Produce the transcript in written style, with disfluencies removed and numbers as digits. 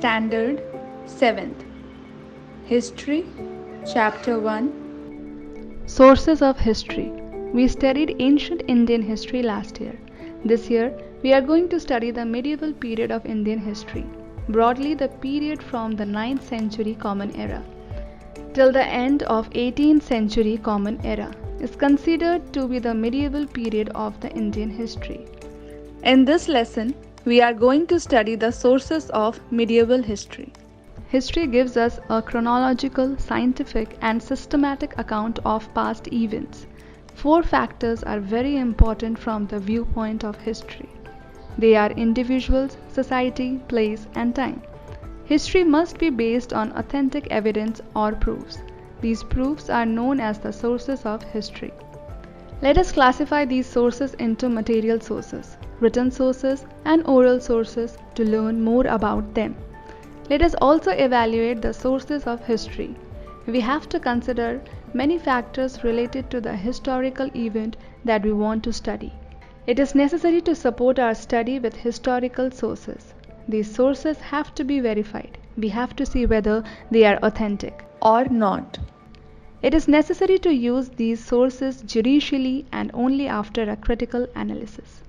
Standard 7th. History, Chapter 1. Sources of history. We studied ancient Indian history last year. This year, we are going to study the medieval period of Indian history, broadly the period from the 9th century Common Era till the end of 18th century Common Era is considered to be the medieval period of the Indian history. In this lesson, we are going to study the sources of medieval history. History gives us a chronological, scientific, and systematic account of past events. 4 factors are very important from the viewpoint of history. They are individuals, society, place, and time. History must be based on authentic evidence or proofs. These proofs are known as the sources of history. Let us classify these sources into material sources, written sources, and oral sources to learn more about them. Let us also evaluate the sources of history. We have to consider many factors related to the historical event that we want to study. It is necessary to support our study with historical sources. These sources have to be verified. We have to see whether they are authentic or not. It is necessary to use these sources judicially and only after a critical analysis.